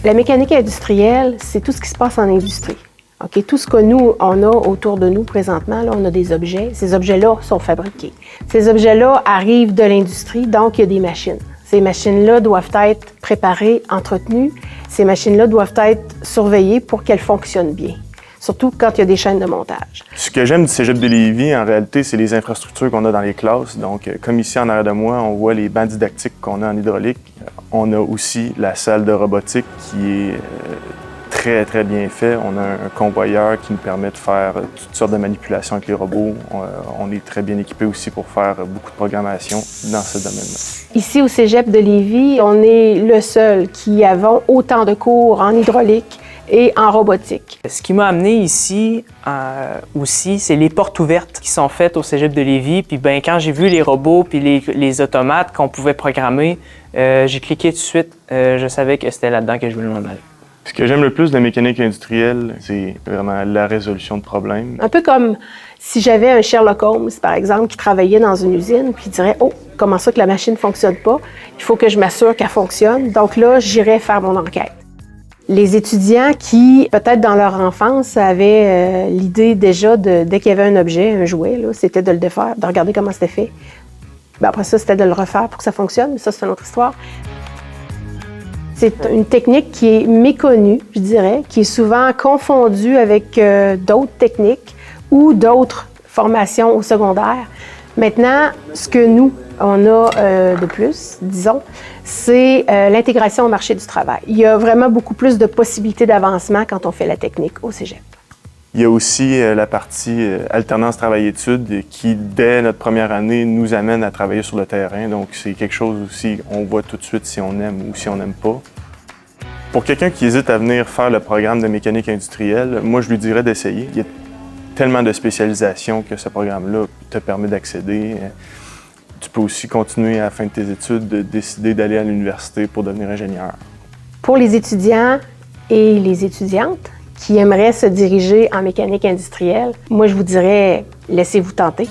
La mécanique industrielle, c'est tout ce qui se passe en industrie. Okay? Tout ce que nous, on a autour de nous présentement, là, on a des objets. Ces objets-là sont fabriqués. Ces objets-là arrivent de l'industrie, donc il y a des machines. Ces machines-là doivent être préparées, entretenues. Ces machines-là doivent être surveillées pour qu'elles fonctionnent bien. Surtout quand il y a des chaînes de montage. Ce que j'aime du Cégep de Lévis, en réalité, c'est les infrastructures qu'on a dans les classes. Donc, comme ici en arrière de moi, on voit les bancs didactiques qu'on a en hydraulique. On a aussi la salle de robotique qui est très, très bien faite. On a un convoyeur qui nous permet de faire toutes sortes de manipulations avec les robots. On est très bien équipé aussi pour faire beaucoup de programmation dans ce domaine-là. Ici, au Cégep de Lévis, on est le seul qui avons autant de cours en hydraulique et en robotique. Ce qui m'a amené ici aussi, c'est les portes ouvertes qui sont faites au Cégep de Lévis. Puis ben, quand j'ai vu les robots puis les automates qu'on pouvait programmer, j'ai cliqué tout de suite. Je savais que c'était là-dedans que je voulais m'en aller. Ce que j'aime le plus de la mécanique industrielle, c'est vraiment la résolution de problèmes. Un peu comme si j'avais un Sherlock Holmes, par exemple, qui travaillait dans une usine, puis il dirait « Oh, comment ça que la machine ne fonctionne pas? Il faut que je m'assure qu'elle fonctionne. » Donc là, j'irai faire mon enquête. Les étudiants qui, peut-être dans leur enfance, avaient l'idée déjà, dès qu'il y avait un objet, un jouet, c'était de le défaire, de regarder comment c'était fait. Bien, après ça, c'était de le refaire pour que ça fonctionne, mais ça, c'est une autre histoire. C'est une technique qui est méconnue, je dirais, qui est souvent confondue avec d'autres techniques ou d'autres formations au secondaire. Maintenant, ce que nous, on a de plus, disons, c'est l'intégration au marché du travail. Il y a vraiment beaucoup plus de possibilités d'avancement quand on fait la technique au Cégep. Il y a aussi la partie alternance travail-études qui, dès notre première année, nous amène à travailler sur le terrain. Donc, c'est quelque chose aussi, on voit tout de suite si on aime ou si on n'aime pas. Pour quelqu'un qui hésite à venir faire le programme de mécanique industrielle, moi, je lui dirais d'essayer. Il y a tellement de spécialisation que ce programme-là te permet d'accéder. Tu peux aussi continuer à la fin de tes études de décider d'aller à l'université pour devenir ingénieur. Pour les étudiants et les étudiantes qui aimeraient se diriger en mécanique industrielle, moi, je vous dirais, laissez-vous tenter.